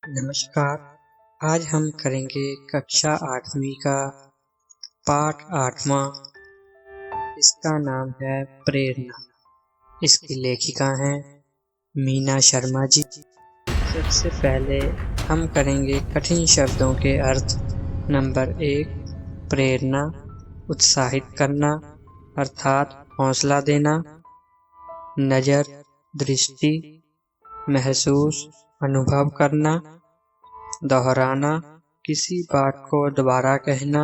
नमस्कार। आज हम करेंगे कक्षा 8वीं का पाठ 8वां। इसका नाम है प्रेरणा। इसकी लेखिका हैं मीना शर्मा जी। सबसे पहले हम करेंगे कठिन शब्दों के अर्थ। नंबर 1, प्रेरणा, उत्साहित करना अर्थात हौसला देना। नज़र, दृष्टि, महसूस, अनुभव करना। दोहराना, किसी बात को दोबारा कहना।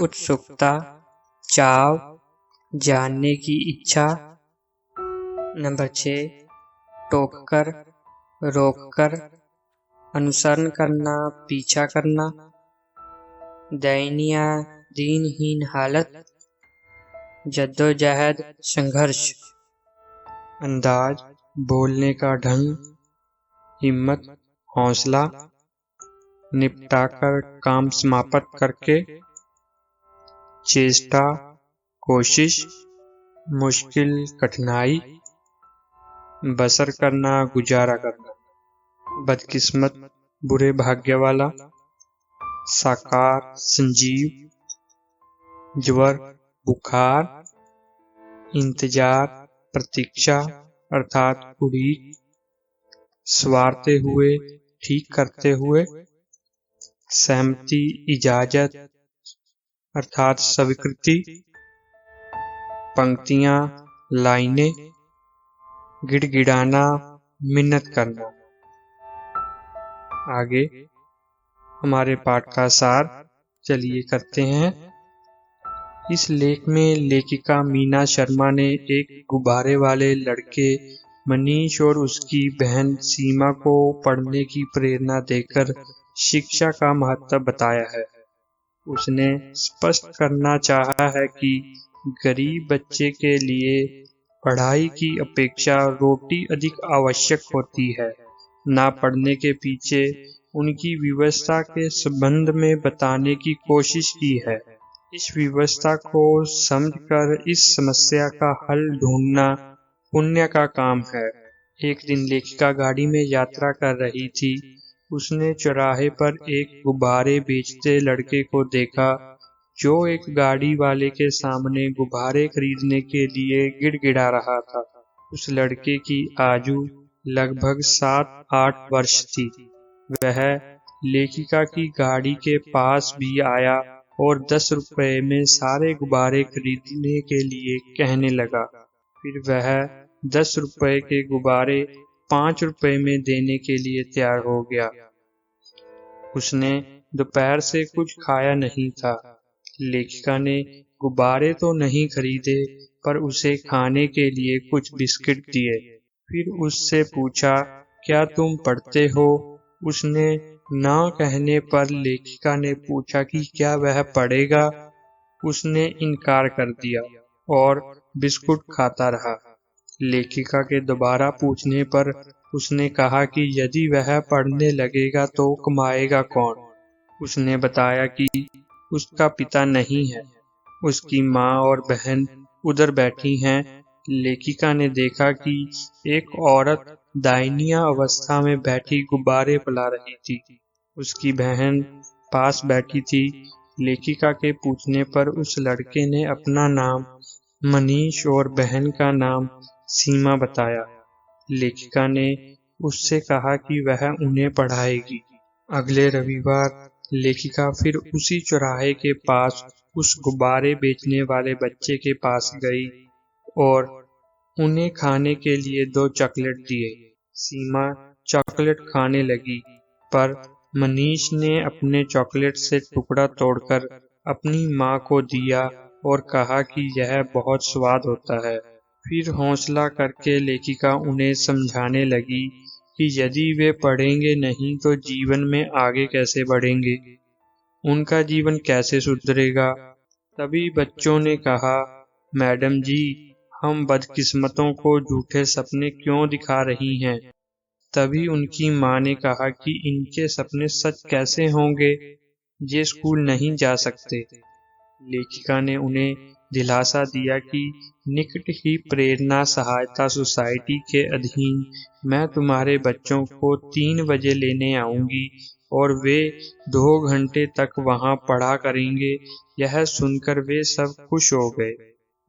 उत्सुकता, चाव, जानने की इच्छा। नंबर 6, टोककर, रोककर, अनुसरण करना, पीछा करना। दयनीय, दीनहीन हालत, जद्दोजहद, संघर्ष। अंदाज, बोलने का ढंग, हिम्मत, हौसला, निपटाकर काम समाप्त करके। चेष्टा, कोशिश, मुश्किल, कठिनाई, बसर करना, गुजारा करना। बदकिस्मत, बुरे भाग्य वाला। साकार, संजीव, ज्वर, बुखार। इंतजार, प्रतीक्षा अर्थात उड़ीक। संवारते हुए, ठीक करते हुए। सहमति, इजाजत अर्थात स्वीकृति। पंक्तियां, लाइनें। गिड़गिड़ाना, मिन्नत करना। आगे हमारे पाठ का सार चलिए करते हैं। इस लेख में लेखिका मीना शर्मा ने एक गुब्बारे वाले लड़के मनीष और उसकी बहन सीमा को पढ़ने की प्रेरणा देकर शिक्षा का महत्व बताया है। उसने स्पष्ट करना चाहा है कि गरीब बच्चे के लिए पढ़ाई की अपेक्षा रोटी अधिक आवश्यक होती है। ना पढ़ने के पीछे उनकी विवशता के संबंध में बताने की कोशिश की है। इस विवशता को समझकर इस समस्या का हल ढूंढना पुण्य का काम है। एक दिन लेखिका गाड़ी में यात्रा कर रही थी। उसने चौराहे पर एक गुब्बारे बेचते लड़के को देखा जो एक गाड़ी वाले के सामने गुब्बारे खरीदने के लिए गिड़गिड़ा रहा था। उस लड़के की आयु लगभग 7-8 वर्ष थी। वह लेखिका की गाड़ी के पास भी आया और 10 रुपए में सारे गुब्बारे खरीदने के लिए कहने लगा। फिर वह 10 रुपए के गुब्बारे 5 रुपए में देने के लिए तैयार हो गया। उसने दोपहर से कुछ खाया नहीं था। लेखिका ने गुब्बारे तो नहीं खरीदे पर उसे खाने के लिए कुछ बिस्किट दिए। फिर उससे पूछा, क्या तुम पढ़ते हो? उसने ना कहने पर लेखिका ने पूछा कि क्या वह पढ़ेगा? उसने इनकार कर दिया और बिस्कुट खाता रहा। लेखिका के दोबारा पूछने पर उसने कहा कि यदि वह पढ़ने लगेगा तो कमाएगा कौन? उसने बताया कि उसका पिता नहीं है, उसकी माँ और बहन उधर बैठी हैं। लेखिका ने देखा कि एक औरत दयनीय अवस्था में बैठी गुब्बारे फैला रही थी। उसकी बहन पास बैठी थी। लेखिका के पूछने पर उस लड़के ने अपना नाम मनीष और बहन का नाम सीमा बताया। लेखिका ने उससे कहा कि वह उन्हें पढ़ाएगी। अगले रविवार लेखिका फिर उसी चौराहे के पास उस गुब्बारे बेचने वाले बच्चे के पास गई और उन्हें खाने के लिए 2 चॉकलेट दिए। सीमा चॉकलेट खाने लगी पर मनीष ने अपने चॉकलेट से टुकड़ा तोड़कर अपनी माँ को दिया और कहा कि यह बहुत स्वाद होता है। फिर हौसला करके लेखिका उन्हें समझाने लगी कि यदि वे पढ़ेंगे नहीं तो जीवन में आगे कैसे बढ़ेंगे, उनका जीवन कैसे सुधरेगा। तभी बच्चों ने कहा, मैडम जी, हम बदकिस्मतों को झूठे सपने क्यों दिखा रही हैं? तभी उनकी माँ ने कहा कि इनके सपने सच कैसे होंगे, ये स्कूल नहीं जा सकते। लेखिका ने उन्हें दिलासा दिया कि निकट ही प्रेरणा सहायता सोसाइटी के अधीन मैं तुम्हारे बच्चों को 3 बजे लेने आऊंगी और वे 2 घंटे तक वहां पढ़ा करेंगे। यह सुनकर वे सब खुश हो गए।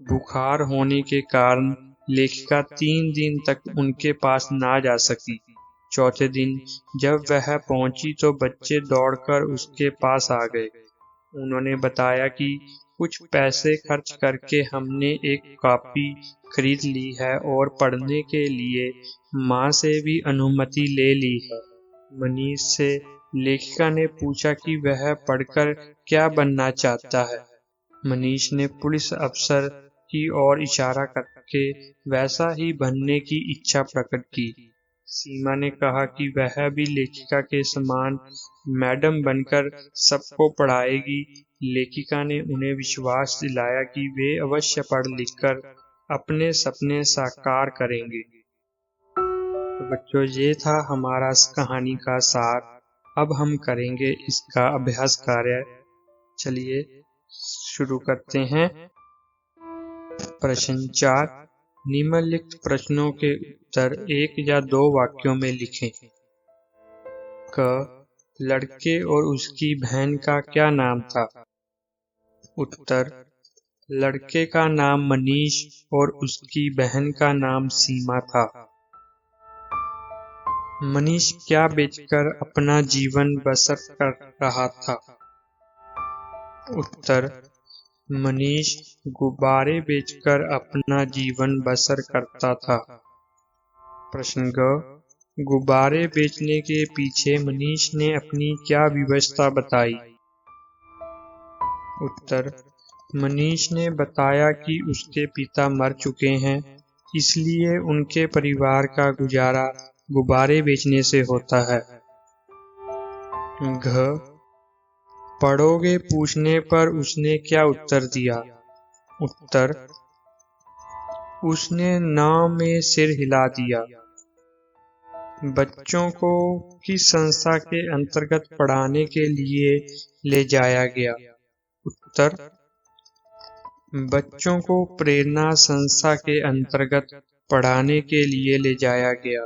बुखार होने के कारण लेखिका 3 दिन तक उनके पास ना जा सकी। चौथे दिन जब वह पहुंची तो बच्चे दौड़कर उसके पास आ गए। उन्होंने बताया कि कुछ पैसे खर्च करके हमने एक कॉपी खरीद ली है और पढ़ने के लिए माँ से भी अनुमति ले ली है। मनीष से लेखिका ने पूछा कि वह पढ़कर क्या बनना चाहता है। मनीष ने पुलिस अफसर की ओर इशारा करके वैसा ही बनने की इच्छा प्रकट की। सीमा ने कहा कि वह भी लेखिका के समान मैडम बनकर सबको पढ़ाएगी। लेखिका ने उन्हें विश्वास दिलाया कि वे अवश्य पढ़ लिखकर अपने सपने साकार करेंगे। तो बच्चों, ये था हमारा इस कहानी का सार। अब हम करेंगे इसका अभ्यास कार्य। चलिए शुरू करते हैं। प्रश्न 4। निम्नलिखित प्रश्नों के उत्तर 1 या 2 वाक्यों में लिखें। क लड़के और उसकी बहन का क्या नाम था? उत्तर, लड़के का नाम मनीष और उसकी बहन का नाम सीमा था। मनीष क्या बेचकर अपना जीवन बसर कर रहा था? उत्तर, मनीष गुब्बारे बेचकर अपना जीवन बसर करता था। प्रश्न ग, गुब्बारे बेचने के पीछे मनीष ने अपनी क्या व्यवस्था बताई? उत्तर, मनीष ने बताया कि उसके पिता मर चुके हैं, इसलिए उनके परिवार का गुजारा गुब्बारे बेचने से होता है। घ, पढ़ोगे पूछने पर उसने क्या उत्तर दिया? उत्तर, उसने नाव में सिर हिला दिया। बच्चों को किस संस्था के अंतर्गत पढ़ाने के लिए ले जाया गया? उत्तर, बच्चों को प्रेरणा संस्था के अंतर्गत पढ़ाने के लिए ले जाया गया।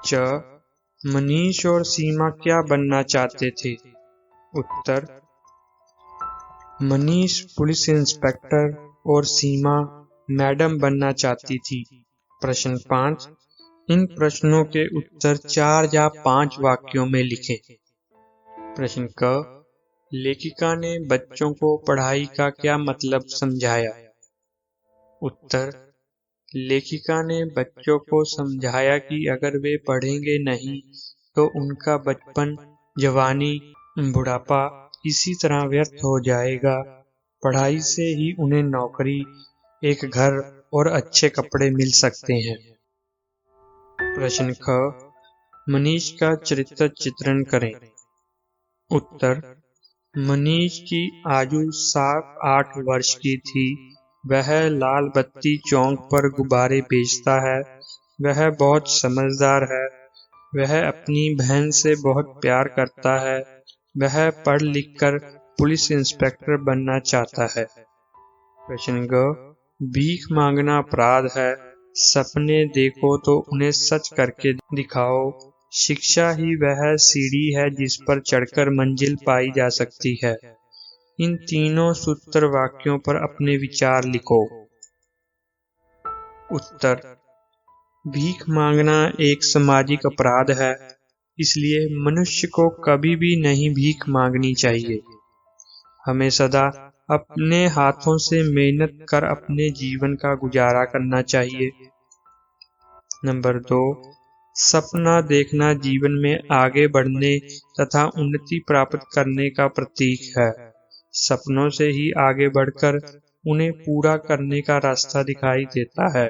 च, मनीष और सीमा क्या बनना चाहते थे? उत्तर, मनीष पुलिस इंस्पेक्टर और सीमा मैडम बनना चाहती थी। प्रश्न 5। इन प्रश्नों के उत्तर 4 या 5 वाक्यों में लिखें। प्रश्न क, लेखिका ने बच्चों को पढ़ाई का क्या मतलब समझाया? उत्तर, लेखिका ने बच्चों को समझाया कि अगर वे पढ़ेंगे नहीं तो उनका बचपन, जवानी, बुढ़ापा इसी तरह व्यर्थ हो जाएगा। पढ़ाई से ही उन्हें नौकरी, एक घर और अच्छे कपड़े मिल सकते हैं। प्रश्न ख, मनीष का चरित्र चित्रण करें। उत्तर, मनीष की आयु 7-8 वर्ष की थी। वह लाल बत्ती चौक पर गुब्बारे बेचता है। वह बहुत समझदार है। वह अपनी बहन से बहुत प्यार करता है। वह पढ़ लिख कर पुलिस इंस्पेक्टर बनना चाहता है। प्रश्न ग, भीख मांगना अपराध है। सपने देखो तो उन्हें सच करके दिखाओ। शिक्षा ही वह सीढ़ी है जिस पर चढ़कर मंजिल पाई जा सकती है। इन तीनों सूत्र वाक्यों पर अपने विचार लिखो। उत्तर, भीख मांगना एक सामाजिक अपराध है, इसलिए मनुष्य को कभी भी नहीं भीख मांगनी चाहिए। हमें सदा अपने हाथों से मेहनत कर अपने जीवन का गुजारा करना चाहिए। नंबर 2, सपना देखना जीवन में आगे बढ़ने तथा उन्नति प्राप्त करने का प्रतीक है। सपनों से ही आगे बढ़कर उन्हें पूरा करने का रास्ता दिखाई देता है।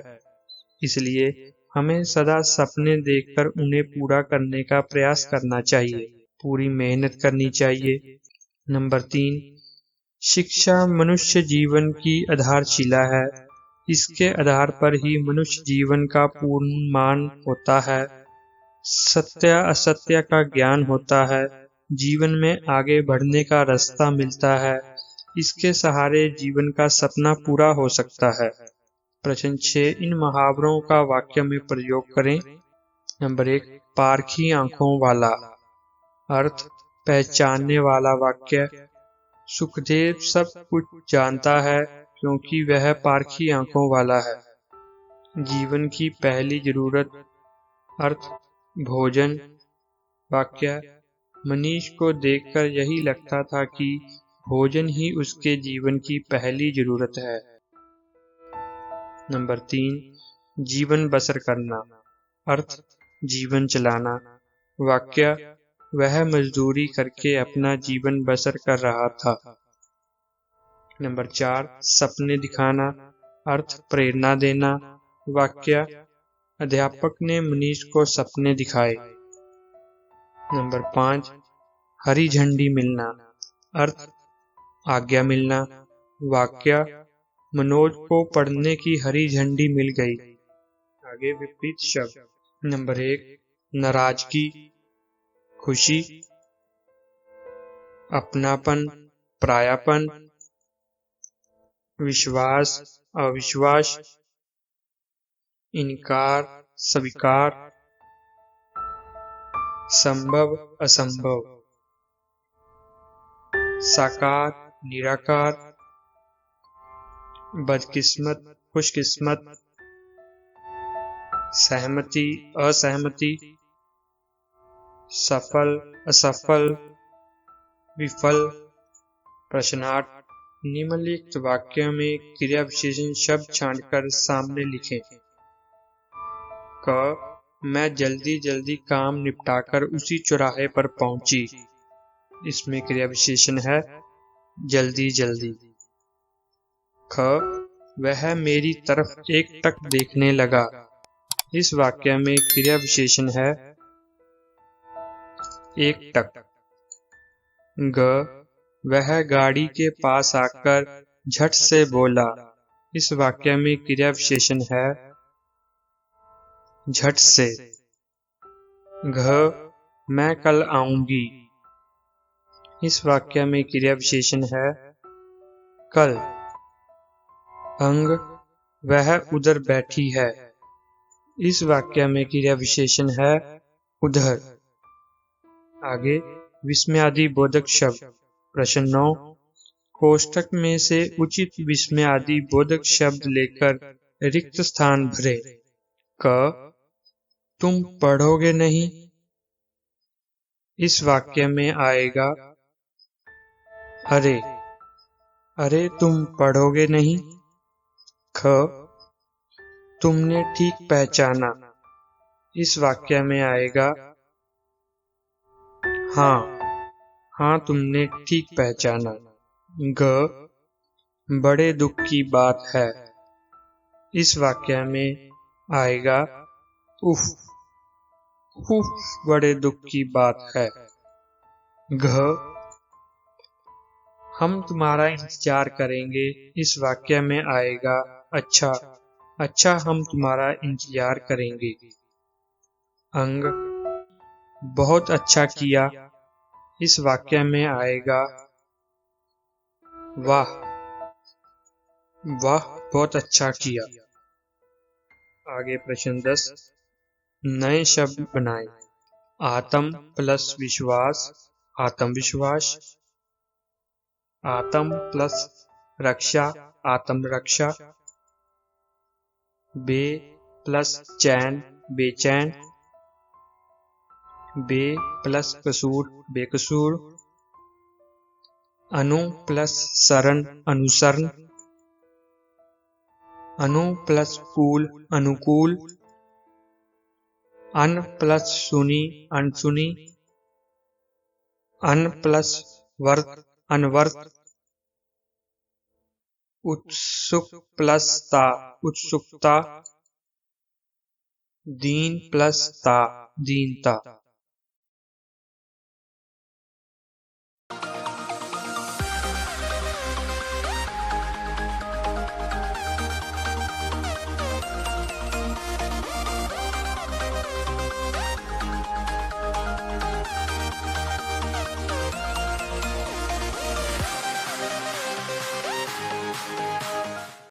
इसलिए हमें सदा सपने देखकर उन्हें पूरा करने का प्रयास करना चाहिए, पूरी मेहनत करनी चाहिए। नंबर 3, शिक्षा मनुष्य जीवन की आधारशिला है। इसके आधार पर ही मनुष्य जीवन का पूर्ण मान होता है। सत्य असत्य का ज्ञान होता है। जीवन में आगे बढ़ने का रास्ता मिलता है। इसके सहारे जीवन का सपना पूरा हो सकता है। प्रश्न 6, इन मुहावरों का वाक्य में प्रयोग करें। नंबर 1, पारखी आंखों वाला। अर्थ, पहचानने वाला वाक्य। सुखदेव सब कुछ जानता है क्योंकि वह पारखी आंखों वाला है। जीवन की पहली जरूरत। अर्थ, भोजन। वाक्य, मनीष को देखकर यही लगता था कि भोजन ही उसके जीवन की पहली जरूरत है। नंबर 3, जीवन बसर करना। अर्थ, जीवन चलाना। वाक्य, वह मजदूरी करके अपना जीवन बसर कर रहा था। नंबर 4, सपने दिखाना। अर्थ, प्रेरणा देना। वाक्य, अध्यापक ने मनीष को सपने दिखाए। नंबर 5, हरी झंडी मिलना। अर्थ, आज्ञा मिलना। वाक्य, मनोज को पढ़ने की हरी झंडी मिल गई। आगे विपरीत शब्द। नंबर 1, नाराजगी, खुशी, अपनापन, परायापन, विश्वास, अविश्वास, इनकार, स्वीकार, संभव, असंभव, साकार, निराकार, बदकिस्मत, खुशकिस्मत, सहमति, असहमति, सफल, असफल, विफल। प्रश्नार्थ, निम्नलिखित वाक्य में क्रिया विशेषण शब्द छांटकर सामने लिखें। क, मैं जल्दी जल्दी काम निपटाकर उसी चौराहे पर पहुंची। इसमें क्रिया विशेषण है जल्दी जल्दी। ख, वह मेरी तरफ एकटक देखने लगा। इस वाक्य में क्रिया विशेषण है एकटक। ग, वह गाड़ी के पास आकर झट से बोला। इस वाक्य में क्रिया विशेषण है झट से। घ, मैं कल आऊंगी। इस वाक्य में क्रिया विशेषण है कल। अंग, वह उधर बैठी है। इस वाक्य में क्रिया विशेषण है उधर। आगे विस्मयादि बोधक शब्द। प्रश्न 9, कोष्ठक में से उचित विस्मयादि बोधक शब्द लेकर रिक्त स्थान भरे। क, तुम पढ़ोगे नहीं। इस वाक्य में आएगा अरे। अरे, तुम पढ़ोगे नहीं। ख, तुमने ठीक पहचाना। इस वाक्य में आएगा हाँ। हाँ, तुमने ठीक पहचाना। ग, बड़े दुख की बात है। इस वाक्य में आएगा उफ। उफ, बड़े दुख की बात है। घ, हम तुम्हारा इंतजार करेंगे। इस वाक्य में आएगा अच्छा। अच्छा, हम तुम्हारा इंतजार करेंगे। अंग, बहुत अच्छा किया। इस वाक्य में आएगा वाह। वाह, बहुत अच्छा किया। आगे प्रश्न 10, नए शब्द बनाएं। आत्म प्लस विश्वास, आत्मविश्वास। आत्म प्लस रक्षा, आत्मरक्षा। बे प्लस चैन, बेचैन। बे प्लस कसूर, बेकसूर। अनु प्लस शरण, अनुसरण। अनु प्लस कूल, अनुकूल। अन प्लस सुनी, अनसुनी। अन प्लस वर्त, अनवर्त। उत्सुक प्लस ता, उत्सुकता। दीन प्लस ता, दीनता।